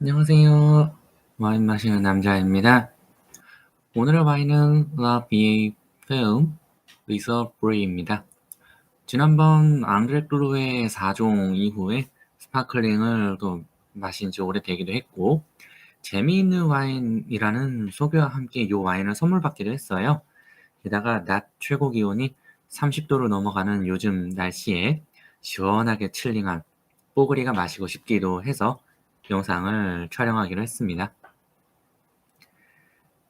안녕하세요. 와인 마시는 남자입니다. 오늘의 와인은 라비에이 페움 리서 브레이입니다. 지난번 앙드레 클루의 4종 이후에 스파클링을 또 마신 지 오래되기도 했고 재미있는 와인이라는 소개와 함께 이 와인을 선물 받기도 했어요. 게다가 낮 최고 기온이 30도를 넘어가는 요즘 날씨에 시원하게 칠링한 뽀글이가 마시고 싶기도 해서 영상을 촬영하기로 했습니다.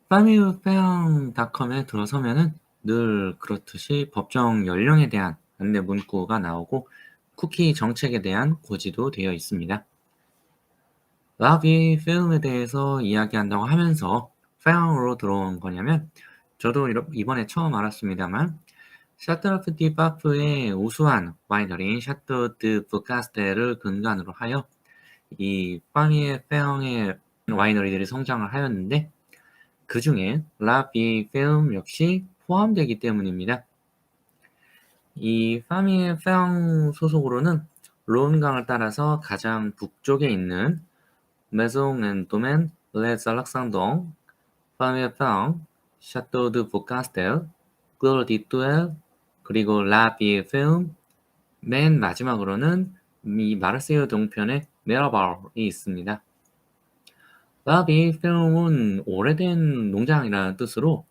파미유페ong닷컴에 들어서면은 늘 그렇듯이 법정 연령에 대한 안내 문구가 나오고 쿠키 정책에 대한 고지도 되어 있습니다. 라비 필름에 대해서 이야기한다고 하면서 페ong으로 들어온 거냐면 저도 이번에 처음 알았습니다만 샤트라프 디 파프의 우수한 와이너리인 샤또 드 부카스테를 근간으로 하여 이 파미의 페ong의 와이너리들이 성장을 하였는데 그 중에 라비 필름 역시 포함되기 때문입니다. 이 파미의 페ong 소속으로는 론강을 따라서 가장 북쪽에 있는 메송 앤 도멘 레스 알락상동, 파미의 페ong, 샤또 드 보카스텔, 클로르 디뚜엘, 그리고 라비 필름, 맨 마지막으로는 이 마르세유 동편의 메라발이 있습니다. 라비 필름은 오래된 농장이라는 뜻으로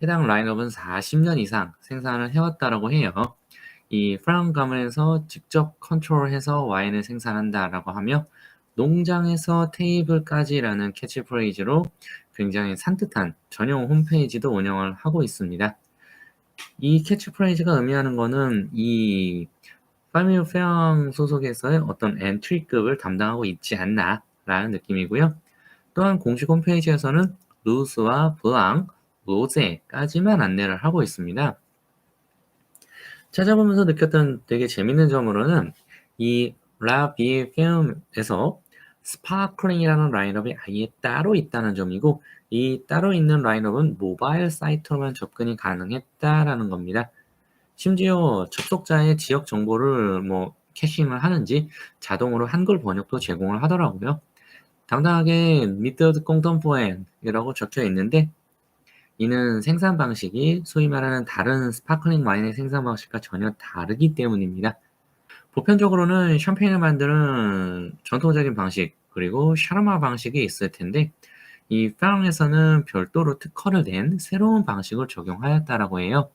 해당 라인업은 40년 이상 생산을 해왔다라고 해요. 이 프랑 가문에서 직접 컨트롤해서 와인을 생산한다라고 하며 농장에서 테이블까지라는 캐치프레이즈로 굉장히 산뜻한 전용 홈페이지도 운영을 하고 있습니다. 이 캐치프레이즈가 의미하는 거는 이 파미유 페앙 소속에서의 어떤 엔트리급을 담당하고 있지 않나라는 느낌이고요. 또한 공식 홈페이지에서는 루스와 블랑, 로제까지만 안내를 하고 있습니다. 찾아보면서 느꼈던 되게 재밌는 점으로는 이 라비에 필름에서 스파클링이라는 라인업이 아예 따로 있다는 점이고 이 따로 있는 라인업은 모바일 사이트로만 접근이 가능했다라는 겁니다. 심지어 접속자의 지역 정보를 캐싱을 하는지 자동으로 한글 번역도 제공을 하더라고요. 당당하게 미터드 공동포엠이라고 적혀 있는데 이는 생산 방식이 소위 말하는 다른 스파클링 와인의 생산 방식과 전혀 다르기 때문입니다. 보편적으로는 샴페인을 만드는 전통적인 방식 그리고 샤르마 방식이 있을 텐데 이 페랑에서는 별도로 특허를 낸 새로운 방식을 적용하였다라고 해요.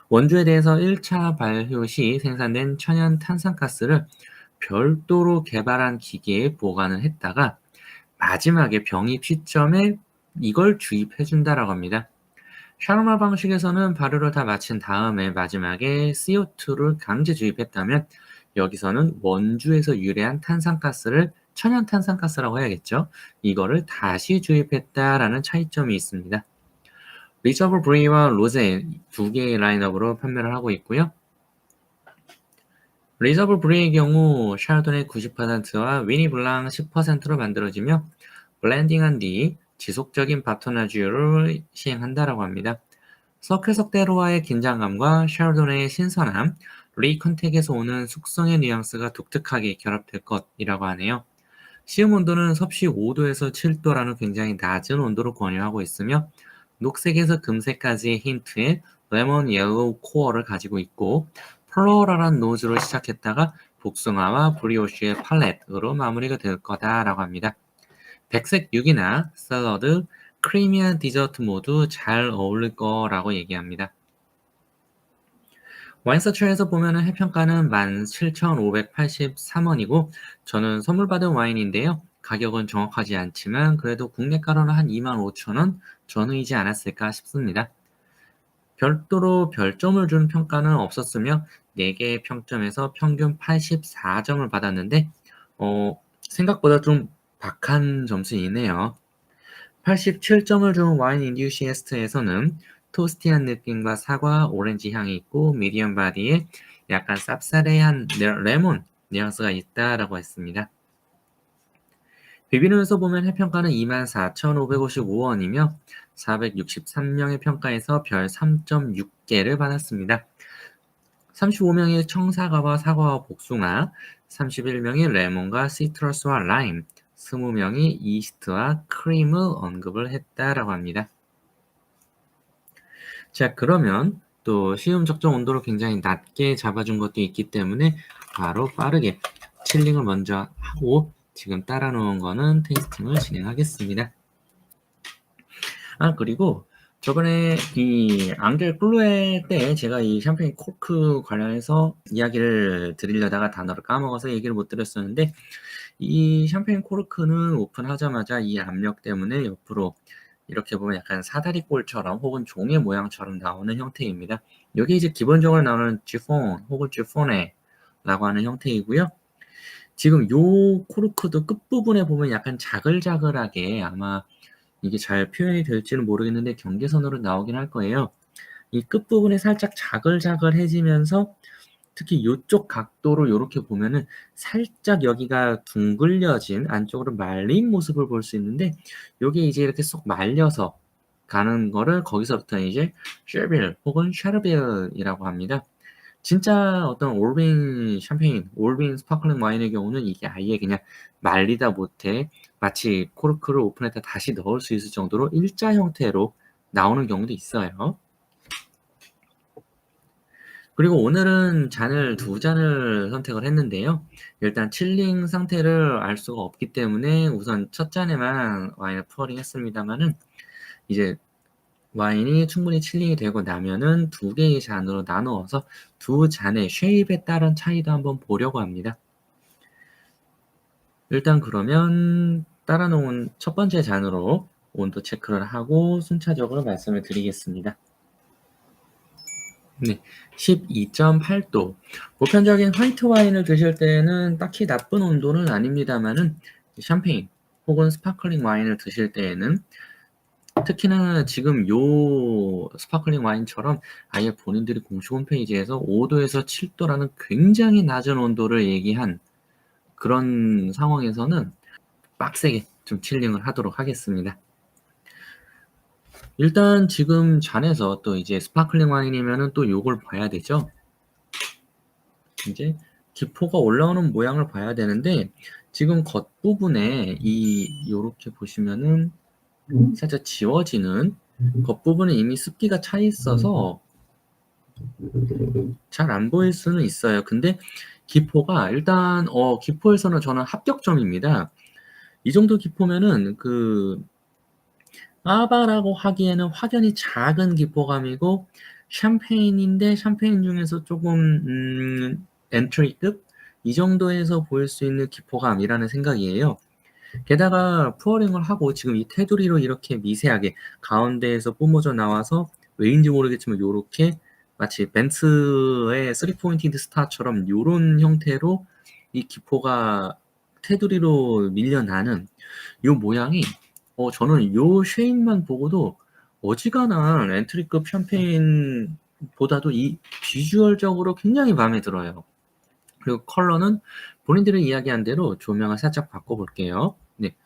원주에 대해서 1차 발효 시 생산된 천연 탄산가스를 별도로 개발한 기계에 보관을 했다가 마지막에 병입 시점에 이걸 주입해 준다라고 합니다. 샤르마 방식에서는 발효를 다 마친 다음에 마지막에 CO2를 강제 주입했다면 여기서는 원주에서 유래한 탄산가스를 천연 탄산가스라고 해야겠죠. 이거를 다시 주입했다라는 차이점이 있습니다. 리저브 브레이와 로제 두 개의 라인업으로 판매를 하고 있고요. 리저브 브레이의 경우 샤르도네 90%와 위니 블랑 10%로 만들어지며 블렌딩한 뒤 지속적인 바토나주를 시행한다라고 합니다. 석회석대로와의 긴장감과 샤르도네의 신선함, 리컨택에서 오는 숙성의 뉘앙스가 독특하게 결합될 것이라고 하네요. 시음 온도는 섭씨 5도에서 7도라는 굉장히 낮은 온도로 권유하고 있으며 녹색에서 금색까지의 힌트에 레몬 옐로우 코어를 가지고 있고 플로럴한 노즈로 시작했다가 복숭아와 브리오쉬의 팔렛으로 마무리가 될 거다라고 합니다. 백색 육이나 샐러드, 크리미한 디저트 모두 잘 어울릴 거라고 얘기합니다. 와인서치에서 보면은 해평가는 17,583원이고 저는 선물 받은 와인인데요. 가격은 정확하지 않지만 그래도 국내가로는 한 25,000원 전후이지 않았을까 싶습니다. 별도로 별점을 준 평가는 없었으며 4개의 평점에서 평균 84점을 받았는데 생각보다 좀 박한 점수이네요. 87점을 준 와인 인듀시에스트에서는 토스티한 느낌과 사과, 오렌지 향이 있고 미디엄 바디에 약간 쌉싸래한 레몬 뉘앙스가 있다라고 했습니다. 비비노에서 보면 해평가는 24,555원이며 463명의 평가에서 별 3.6개를 받았습니다. 35명의 청사과와 사과와 복숭아, 31명의 레몬과 시트러스와 라임, 20명이 이스트와 크림을 언급을 했다라고 합니다. 자, 그러면 또 시음 적정 온도를 굉장히 낮게 잡아준 것도 있기 때문에 바로 빠르게 칠링을 먼저 하고 지금 따라 놓은 거는 테이스팅을 진행하겠습니다. 그리고 저번에 이 앙겔 클루에 때 제가 이 샴페인 코르크 관련해서 이야기를 드리려다가 단어를 까먹어서 얘기를 못 드렸었는데, 이 샴페인 코르크는 오픈하자마자 이 압력 때문에 옆으로 이렇게 보면 약간 사다리꼴처럼 혹은 종의 모양처럼 나오는 형태입니다. 여기 이제 기본적으로 나오는 지폰 혹은 지포네라고 하는 형태이고요. 지금 요 코르크도 끝부분에 보면 약간 자글자글하게, 아마 이게 잘 표현이 될지는 모르겠는데 경계선으로 나오긴 할 거예요. 이 끝부분이 살짝 자글자글해지면서 특히 요쪽 각도로 요렇게 보면은 살짝 여기가 둥글려진 안쪽으로 말린 모습을 볼 수 있는데, 요게 이제 이렇게 쏙 말려서 가는 거를 거기서부터 이제 쉐빌 혹은 샤르벨이라고 합니다. 진짜 어떤 올빈 샴페인, 올빈 스파클링 와인의 경우는 이게 아예 그냥 말리다 못해 마치 코르크를 오픈했다 다시 넣을 수 있을 정도로 일자 형태로 나오는 경우도 있어요. 그리고 오늘은 잔을 2잔을 선택을 했는데요. 일단 칠링 상태를 알 수가 없기 때문에 우선 첫 잔에만 와인을 푸어링 했습니다마는, 이제 와인이 충분히 칠링이 되고 나면은 2개의 잔으로 나누어서 2잔의 쉐입에 따른 차이도 한번 보려고 합니다. 일단 그러면 따라 놓은 첫 번째 잔으로 온도 체크를 하고 순차적으로 말씀을 드리겠습니다. 네, 12.8도. 보편적인 화이트 와인을 드실 때는 딱히 나쁜 온도는 아닙니다만은, 샴페인 혹은 스파클링 와인을 드실 때에는 특히나 지금 요 스파클링 와인처럼 아예 본인들이 공식 홈페이지에서 5도에서 7도라는 굉장히 낮은 온도를 얘기한 그런 상황에서는 빡세게 좀 칠링을 하도록 하겠습니다. 일단 지금 잔에서 또 이제 스파클링 와인이면은 또 요걸 봐야 되죠. 이제 기포가 올라오는 모양을 봐야 되는데, 지금 겉부분에 요렇게 보시면은 살짝 지워지는 겉부분에 이미 습기가 차 있어서 잘 안 보일 수는 있어요. 근데 기포가 일단 기포에서는 저는 합격점입니다. 이 정도 기포면은 아바라고 하기에는 확연히 작은 기포감이고, 샴페인인데 샴페인 중에서 조금 엔트리급 이 정도에서 보일 수 있는 기포감이라는 생각이에요. 게다가 푸어링을 하고 지금 이 테두리로 이렇게 미세하게 가운데에서 뿜어져 나와서 왜인지 모르겠지만 요렇게 마치 벤츠의 3포인티드 스타처럼 요런 형태로 이 기포가 테두리로 밀려나는 요 모양이, 저는 요 쉐입만 보고도 어지간한 엔트리급 샴페인보다도 이 비주얼적으로 굉장히 마음에 들어요. 그리고 컬러는 본인들이 이야기한 대로 조명을 살짝 바꿔볼게요. 네,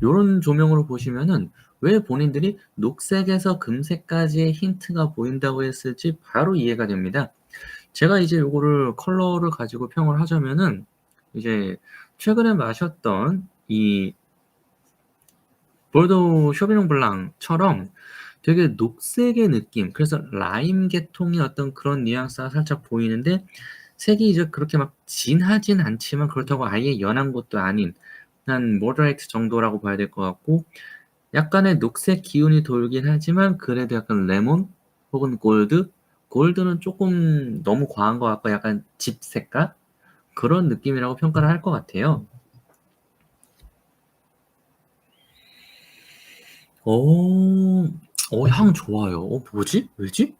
요런 조명으로 보시면은 왜 본인들이 녹색에서 금색까지의 힌트가 보인다고 했을지 바로 이해가 됩니다. 제가 이제 요거를 컬러를 가지고 평을 하자면은, 이제 최근에 마셨던 이 볼도 쇼비뇽 블랑처럼 되게 녹색의 느낌, 그래서 라임 계통의 어떤 그런 뉘앙스가 살짝 보이는데, 색이 이제 그렇게 막 진하진 않지만 그렇다고 아예 연한 것도 아닌 한 모더레이트 정도라고 봐야 될 것 같고, 약간의 녹색 기운이 돌긴 하지만 그래도 약간 레몬 혹은 골드는 조금 너무 과한 것 같고 약간 집 색깔 그런 느낌이라고 평가를 할 것 같아요. 향 좋아요. 뭐지? 왜지?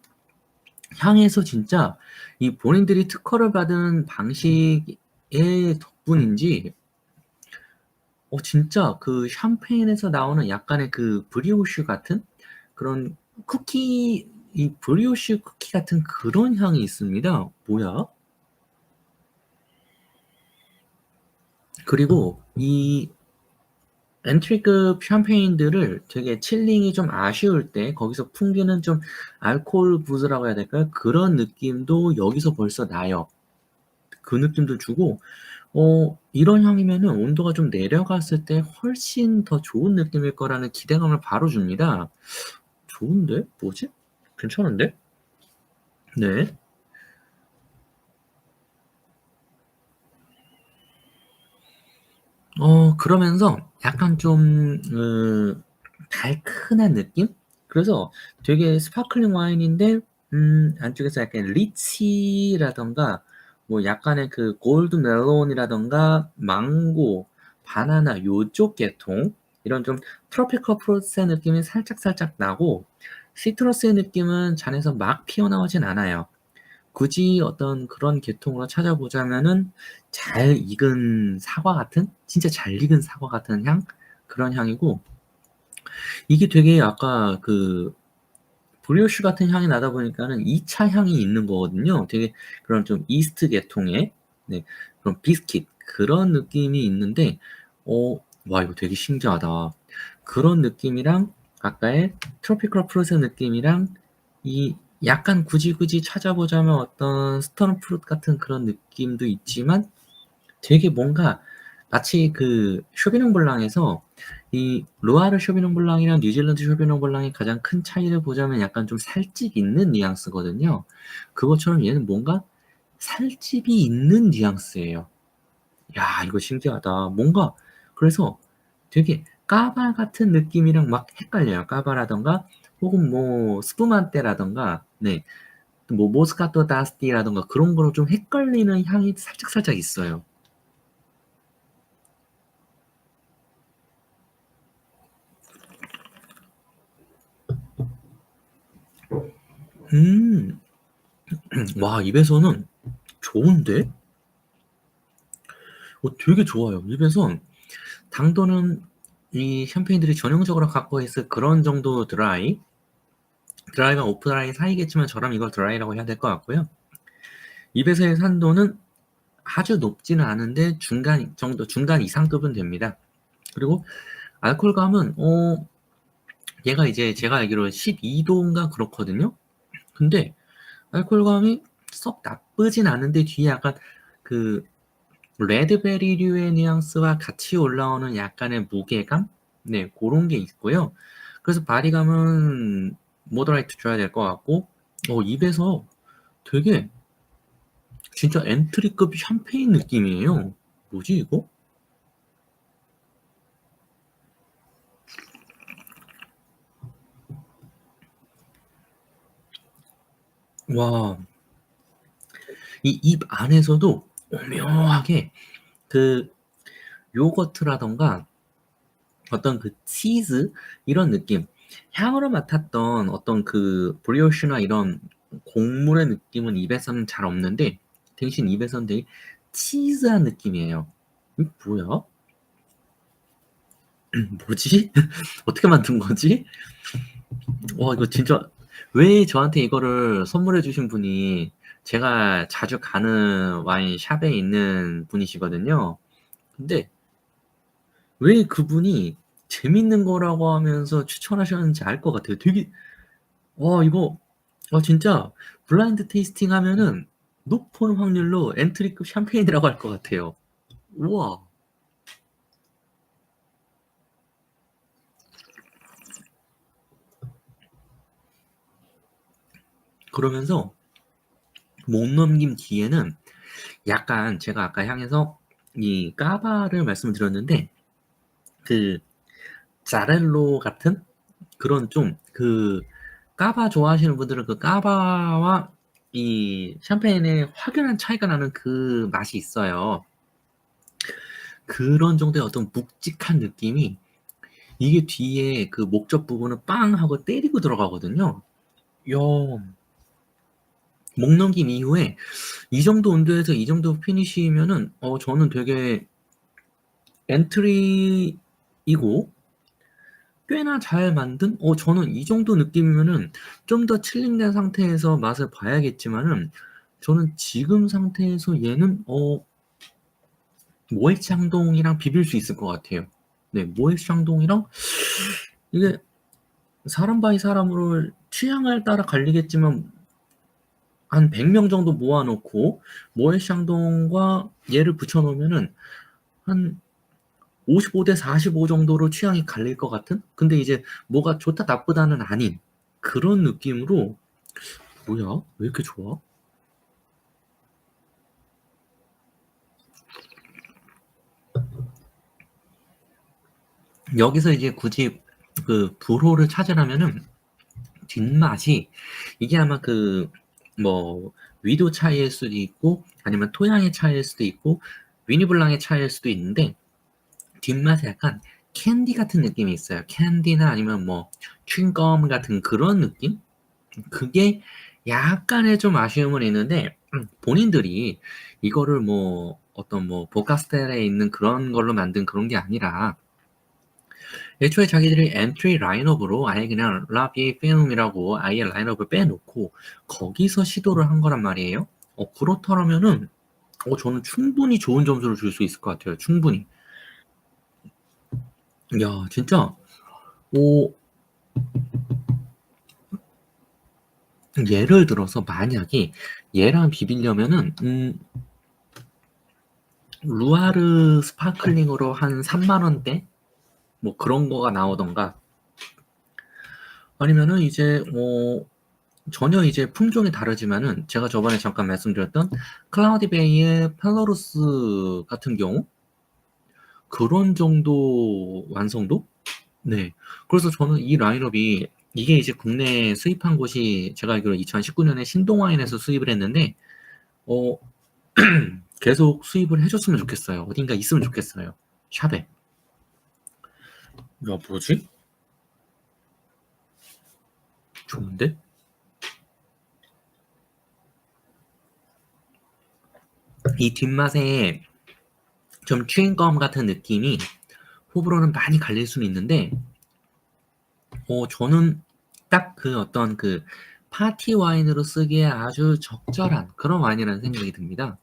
향에서 진짜 이 본인들이 특허를 받은 방식의 덕분인지, 진짜 그 샴페인에서 나오는 약간의 그 브리오슈 같은 그런 쿠키, 이 브리오슈 쿠키 같은 그런 향이 있습니다. 뭐야? 그리고 이 엔트리급 샴페인들을 되게 칠링이 좀 아쉬울 때 거기서 풍기는 좀 알코올 부스라고 해야 될까요? 그런 느낌도 여기서 벌써 나요. 그 느낌도 주고, 이런 향이면은 온도가 좀 내려갔을 때 훨씬 더 좋은 느낌일 거라는 기대감을 바로 줍니다. 좋은데? 뭐지? 괜찮은데? 네. 그러면서 약간 좀 달큰한 느낌? 그래서 되게 스파클링 와인인데 안쪽에서 약간 리치라든가 뭐 약간의 그 골드 멜론이라든가 망고, 바나나 요쪽 계통 이런 좀 트로피컬 프루트의 느낌이 살짝살짝 나고 시트러스의 느낌은 잔에서 막 피어나오진 않아요. 굳이 어떤 그런 계통으로 찾아보자면은 잘 익은 사과 같은 진짜 잘 익은 사과 같은 향? 그런 향이고 이게 되게 아까 그 브리오슈 같은 향이 나다 보니까는 2차 향이 있는 거거든요. 되게 그런 좀 이스트 계통의 네 그런 비스킷 그런 느낌이 있는데 어 와 이거 되게 신기하다. 그런 느낌이랑 아까의 트로피컬 프루트 느낌이랑 이 약간 굳이 찾아보자면 어떤 스토너 프루트 같은 그런 느낌도 있지만 되게 뭔가 마치 그 쇼비뇽 블랑에서 이 루아르 쇼비뇽 블랑이랑 뉴질랜드 쇼비뇽 블랑의 가장 큰 차이를 보자면 약간 좀 살집 있는 뉘앙스거든요. 그것처럼 얘는 뭔가 살집이 있는 뉘앙스예요. 야 이거 신기하다. 뭔가 그래서 되게 까바 같은 느낌이랑 막 헷갈려요. 까바라든가 혹은 뭐 스푸만테라든가 네. 뭐 모스카토 다스티라든가 그런 거랑 좀 헷갈리는 향이 살짝살짝 있어요. 음. 와 입에서는 좋은데? 되게 좋아요. 입에서 당도는 이 샴페인들이 전형적으로 갖고 있을 그런 정도 드라이와 오프 드라이 사이겠지만 저라면 이걸 드라이라고 해야 될 것 같고요. 입에서의 산도는 아주 높지는 않은데 중간 정도 중간 이상급은 됩니다. 그리고 알코올감은 얘가 이제 제가 알기로 12도인가 그렇거든요. 근데 알코올감이 썩 나쁘진 않은데 뒤에 약간 그 레드베리류의 뉘앙스와 같이 올라오는 약간의 무게감? 네, 고런 게 있고요. 그래서 바디감은 모더레이트 줘야 될 것 같고 입에서 되게 진짜 엔트리급 샴페인 느낌이에요. 뭐지 이거? 와, 이 입 안에서도 오묘하게 그 요거트라던가 어떤 그 치즈 이런 느낌 향으로 맡았던 어떤 그 브리오슈나 이런 곡물의 느낌은 입에서는 잘 없는데 대신 입에서는 되게 치즈한 느낌이에요. 뭐야? 뭐지? 어떻게 만든 거지? 와 이거 진짜 왜 저한테 이거를 선물해 주신 분이 제가 자주 가는 와인 샵에 있는 분이시거든요. 근데 왜 그분이 재밌는 거라고 하면서 추천하셨는지 알 것 같아요. 되게 와 이거 진짜 블라인드 테이스팅 하면은 높은 확률로 엔트리급 샴페인이라고 할 것 같아요. 우와. 그러면서 못 넘긴 뒤에는 약간 제가 아까 향에서 이 까바를 말씀을 드렸는데 그 자렐로 같은 그런 좀 그 까바 좋아하시는 분들은 그 까바와 이 샴페인의 확연한 차이가 나는 그 맛이 있어요. 그런 정도의 어떤 묵직한 느낌이 이게 뒤에 그 목젖 부분을 빵 하고 때리고 들어가거든요. 야, 목 넘김 이후에 이 정도 온도에서 이 정도 피니시면은 저는 되게 엔트리이고 꽤나 잘 만든 저는 이 정도 느낌이면은 좀 더 칠링된 상태에서 맛을 봐야겠지만은 저는 지금 상태에서 얘는 모에샹동이랑 비빌 수 있을 것 같아요. 네, 모에샹동이랑 이게 사람 바이 사람으로 취향을 따라 갈리겠지만 한 100명 정도 모아 놓고 모에샹동과 얘를 붙여 놓으면은 한 55대 45 정도로 취향이 갈릴 것 같은? 근데 이제 뭐가 좋다 나쁘다는 아닌 그런 느낌으로 뭐야? 왜 이렇게 좋아? 여기서 이제 굳이 그 불호를 찾으라면은 뒷맛이 이게 아마 그 뭐 위도 차이일 수도 있고 아니면 토양의 차이일 수도 있고 위니블랑의 차이일 수도 있는데 뒷맛에 약간 캔디 같은 느낌이 있어요. 캔디나 아니면 뭐 춘검 같은 그런 느낌? 그게 약간의 좀 아쉬움은 있는데 본인들이 이거를 뭐 어떤 뭐 보카스텔에 있는 그런 걸로 만든 그런 게 아니라 애초에 자기들이 엔트리 라인업으로 아예 그냥 라비 필름이라고 아예 라인업을 빼놓고 거기서 시도를 한 거란 말이에요. 그렇더라면은 저는 충분히 좋은 점수를 줄 수 있을 것 같아요. 충분히. 야, 진짜 오, 예를 들어서 만약에 얘랑 비비려면은 루아르 스파클링으로 한 3만 원대 뭐 그런 거가 나오던가 아니면은 이제 전혀 이제 품종이 다르지만은 제가 저번에 잠깐 말씀드렸던 클라우디 베이의 펠로루스 같은 경우 그런 정도 완성도? 네. 그래서 저는 이 라인업이 이게 이제 국내에 수입한 곳이 제가 알기로 2019년에 신동와인에서 수입을 했는데 어 계속 수입을 해줬으면 좋겠어요. 어딘가 있으면 좋겠어요. 샵에. 야, 뭐지? 좋은데? 이 뒷맛에 좀 추잉검 같은 느낌이 호불호는 많이 갈릴 수는 있는데 저는 딱 그 어떤 그 파티 와인으로 쓰기에 아주 적절한 그런 와인이라는 생각이 듭니다.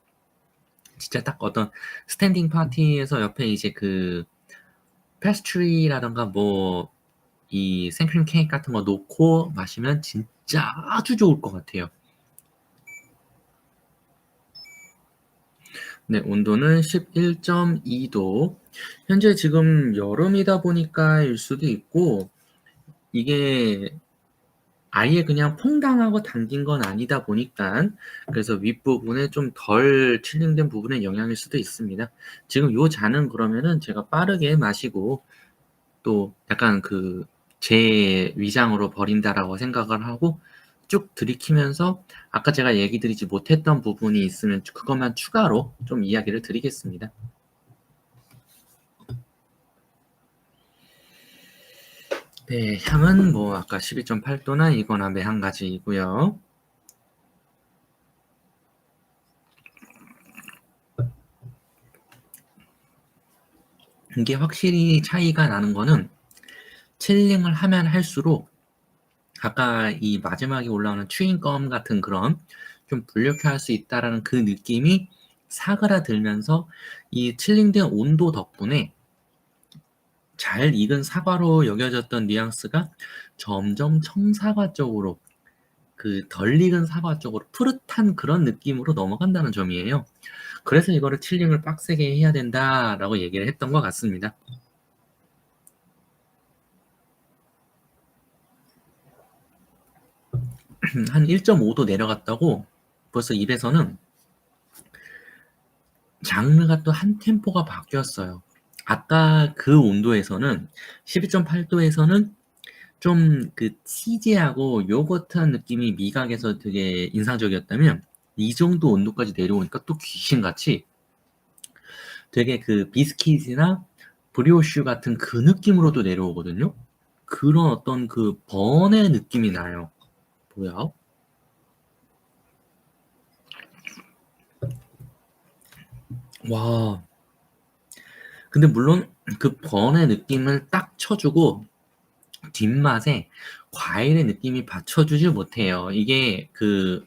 진짜 딱 어떤 스탠딩 파티에서 옆에 이제 그 페스트리라던가 뭐 이 생크림 케이크 같은 거 놓고 마시면 진짜 아주 좋을 것 같아요. 네, 온도는 11.2도. 현재 지금 여름이다 보니까일 수도 있고 이게 아예 그냥 퐁당하고 당긴 건 아니다 보니까 그래서 윗부분에 좀 덜 칠링된 부분의 영향일 수도 있습니다. 지금 요 잔은 그러면은 제가 빠르게 마시고 또 약간 그 제 위장으로 버린다라고 생각을 하고 쭉 들이키면서 아까 제가 얘기 드리지 못했던 부분이 있으면 그것만 추가로 좀 이야기를 드리겠습니다. 네, 향은 뭐 아까 12.8도나 이거나 매한가지이고요. 이게 확실히 차이가 나는 거는 칠링을 하면 할수록 아까 이 마지막에 올라오는 추잉검 같은 그런 좀 불쾌할 수 있다라는 그 느낌이 사그라들면서 이 칠링된 온도 덕분에 잘 익은 사과로 여겨졌던 뉘앙스가 점점 청사과 쪽으로 그 덜 익은 사과 쪽으로 푸릇한 그런 느낌으로 넘어간다는 점이에요. 그래서 이거를 칠링을 빡세게 해야 된다라고 얘기를 했던 것 같습니다. 한 1.5도 내려갔다고 벌써 입에서는 장르가 또 한 템포가 바뀌었어요. 아까 그 온도에서는 12.8도에서는 좀 그 치즈하고 요거트한 느낌이 미각에서 되게 인상적이었다면 이 정도 온도까지 내려오니까 또 귀신같이 되게 그 비스킷이나 브리오슈 같은 그 느낌으로도 내려오거든요. 그런 어떤 그 번의 느낌이 나요. 뭐야? 와. 근데 물론 그 번의 느낌을 딱 쳐주고 뒷맛에 과일의 느낌이 받쳐주지 못해요. 이게 그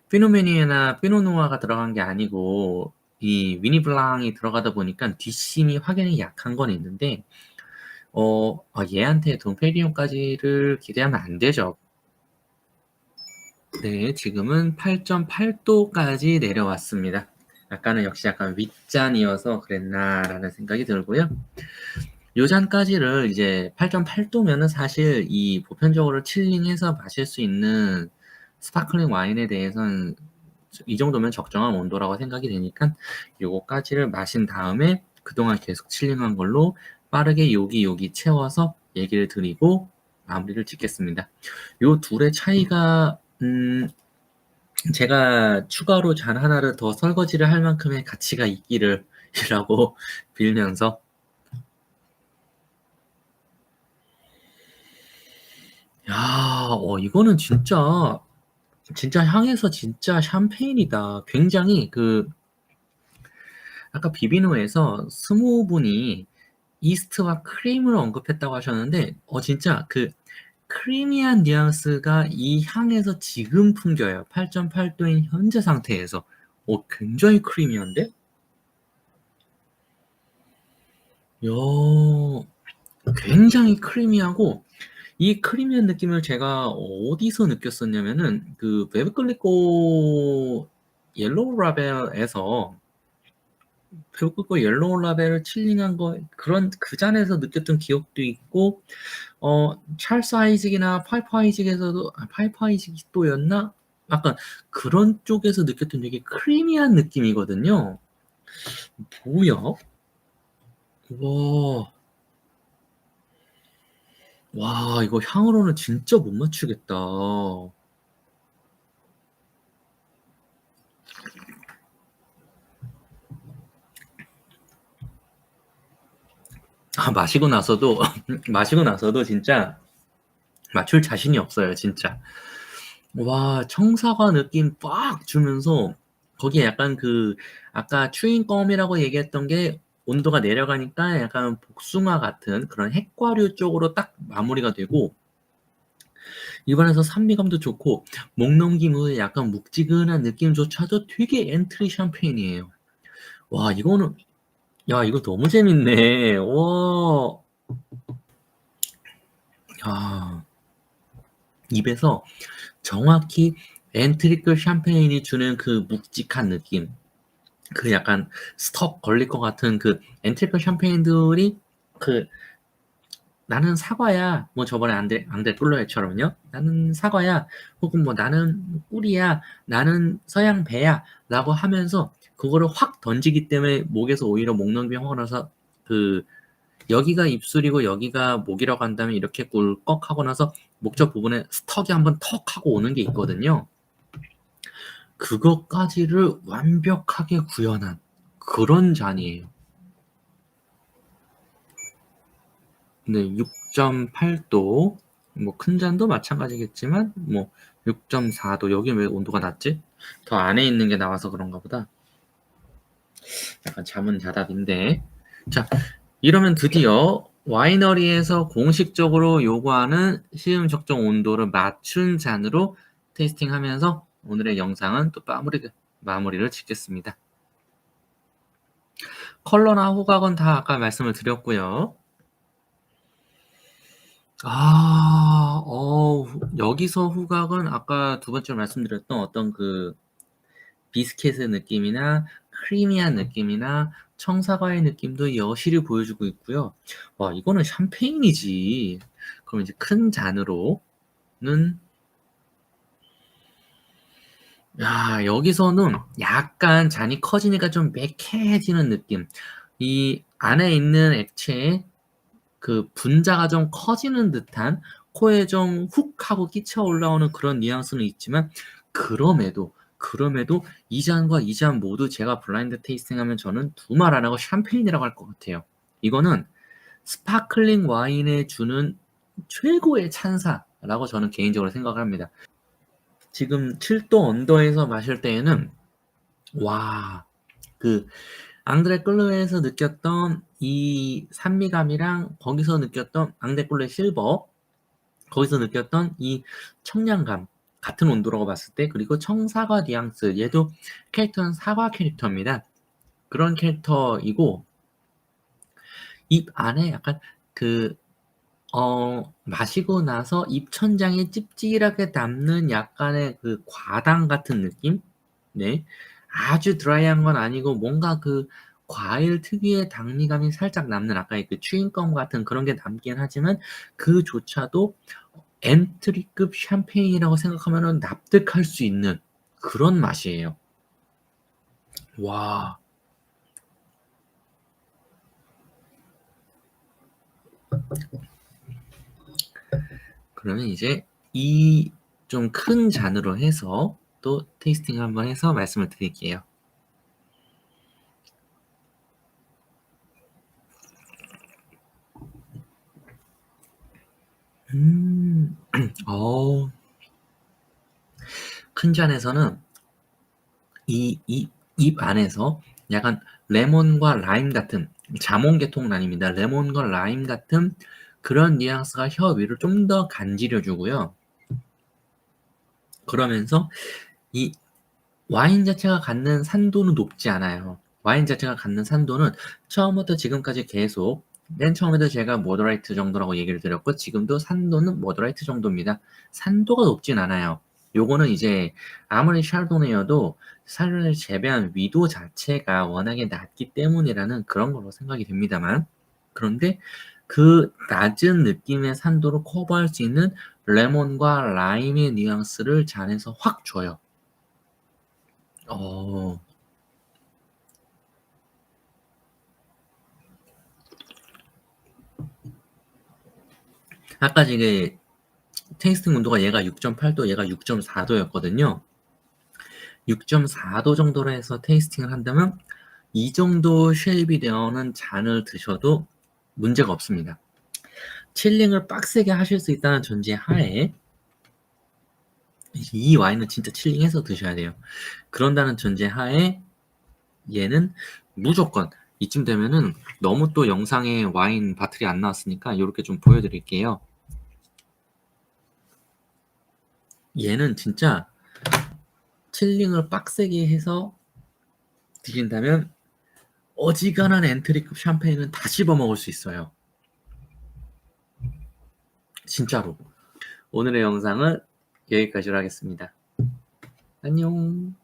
피노메니에나 피노누아가 들어간 게 아니고 이 위니블랑이 들어가다 보니까 뒷심이 확연히 약한 건 있는데 얘한테 돈페리온까지를 기대하면 안 되죠. 네, 지금은 8.8도까지 내려왔습니다. 아까는 역시 약간 윗잔이어서 그랬나라는 생각이 들고요. 요 잔까지를 이제 8.8도면은 사실 이 보편적으로 칠링해서 마실 수 있는 스파클링 와인에 대해서는 이 정도면 적정한 온도라고 생각이 되니까 요거까지를 마신 다음에 그동안 계속 칠링한 걸로 빠르게 요기 채워서 얘기를 드리고 마무리를 짓겠습니다. 요 둘의 차이가 제가 추가로 잔 하나를 더 설거지를 할 만큼의 가치가 있기를 이라고 빌면서 야, 이거는 진짜 향에서 진짜 샴페인이다. 굉장히 아까 비비노에서 스모분이 이스트와 크림을 언급했다고 하셨는데, 진짜 크리미한 뉘앙스가 이 향에서 지금 풍겨요. 8.8도인 현재 상태에서. 굉장히 크리미한데? 야, 굉장히 크리미하고, 이 크리미한 느낌을 제가 어디서 느꼈었냐면은, 옐로우 라벨에서 결국 옐로우 라벨을 칠링한 그런 그 잔에서 느꼈던 기억도 있고, 찰스 아이직이나 파이프 아이직도였나? 약간 그런 쪽에서 느꼈던 되게 크리미한 느낌이거든요. 뭐야? 와, 와, 이거 향으로는 진짜 못 맞추겠다. 마시고 나서도, 마시고 나서도 진짜 맞출 자신이 없어요, 진짜. 와, 청사과 느낌 빡 주면서 거기에 약간 아까 추인껌이라고 얘기했던 게 온도가 내려가니까 약간 복숭아 같은 그런 핵과류 쪽으로 딱 마무리가 되고 입안에서 산미감도 좋고 목 넘김 후에 약간 묵지근한 느낌조차도 되게 엔트리 샴페인이에요. 와, 야, 이거 너무 재밌네. 와, 야, 입에서 정확히 엔트리급 샴페인이 주는 그 묵직한 느낌. 약간 스톱 걸릴 것 같은 엔트리급 샴페인들이 그 나는 사과야 뭐 저번에 앙드레 똘로에처럼요 나는 사과야 혹은 뭐 나는 꿀이야 나는 서양 배야 라고 하면서 그거를 확 던지기 때문에 목에서 오히려 목 넘김이 확 나서 그 여기가 입술이고 여기가 목이라고 한다면 이렇게 꿀꺽하고 나서 목젖 부분에 스턱이 한번 턱 하고 오는 게 있거든요. 그것까지를 완벽하게 구현한 그런 잔이에요. 네, 6.8도. 뭐 큰 잔도 마찬가지겠지만 뭐 6.4도. 여기 왜 온도가 낮지? 더 안에 있는 게 나와서 그런가 보다. 약간 자문자답인데. 자, 이러면 드디어 와이너리에서 공식적으로 요구하는 시음 적정 온도를 맞춘 잔으로 테이스팅하면서 오늘의 영상은 또 마무리를 짓겠습니다. 컬러나 후각은 다 아까 말씀을 드렸고요. 여기서 후각은 아까 두 번째로 말씀드렸던 어떤 비스켓의 느낌이나 크리미한 느낌이나 청사과의 느낌도 여실히 보여주고 있고요. 와, 이거는 샴페인이지. 그럼 이제 큰 잔으로는, 야, 여기서는 약간 잔이 커지니까 좀 매캐해지는 느낌. 이 안에 있는 액체의 분자가 좀 커지는 듯한 코에 좀 훅 하고 끼쳐 올라오는 그런 뉘앙스는 있지만 그럼에도 이 잔과 이 잔 모두 제가 블라인드 테이스팅하면 저는 두 말 안 하고 샴페인이라고 할 것 같아요. 이거는 스파클링 와인에 주는 최고의 찬사라고 저는 개인적으로 생각을 합니다. 지금 7도 언더에서 마실 때에는 와, 그 앙드레 클루에서 느꼈던 이 산미감이랑 거기서 느꼈던 앙드레 클루의 실버 거기서 느꼈던 이 청량감 같은 온도라고 봤을 때 그리고 청사과 뉘앙스 얘도 캐릭터는 사과 캐릭터입니다. 그런 캐릭터이고 입 안에 약간 그 마시고 나서 입천장에 찝찝하게 남는 약간의 그 과당 같은 느낌? 네. 아주 드라이한 건 아니고 뭔가 그 과일 특유의 당미감이 살짝 남는 아까의 그 추잉껌 같은 그런 게 남긴 하지만 그조차도 엔트리급 샴페인이라고 생각하면은 납득할 수 있는 그런 맛이에요. 와. 그러면 이제 이 좀 큰 잔으로 해서 또 테이스팅 한번 해서 말씀을 드릴게요. 음. 어. 큰 잔에서는 입 안에서 약간 레몬과 라임 같은 자몽 계통은 아닙니다. 레몬과 라임 같은 그런 뉘앙스가 혀 위를 좀 더 간지려 주고요. 그러면서 이 와인 자체가 갖는 산도는 높지 않아요. 와인 자체가 갖는 산도는 처음부터 지금까지 계속 맨 처음에도 제가 모더레이트 정도라고 얘기를 드렸고 지금도 산도는 모더레이트 정도입니다. 산도가 높진 않아요. 요거는 이제 아무리 샤르도네여도 샤르도네를 재배한 위도 자체가 워낙에 낮기 때문이라는 그런 걸로 생각이 됩니다만 그런데 그 낮은 느낌의 산도를 커버할 수 있는 레몬과 라임의 뉘앙스를 잔에서 확 줘요. 어. 아까 이게 테이스팅 온도가 얘가 6.8도, 얘가 6.4도였거든요. 6.4도 정도로 해서 테이스팅을 한다면 이 정도 쉐입이 되어는 잔을 드셔도 문제가 없습니다. 칠링을 빡세게 하실 수 있다는 전제 하에 이 와인은 진짜 칠링해서 드셔야 돼요. 그런다는 전제 하에 얘는 무조건 이쯤 되면은 너무 또 영상에 와인 바틀이 안 나왔으니까 이렇게 좀 보여드릴게요. 얘는 진짜 칠링을 빡세게 해서 드신다면 어지간한 엔트리급 샴페인은 다 씹어먹을 수 있어요. 진짜로. 오늘의 영상은 여기까지로 하겠습니다. 안녕.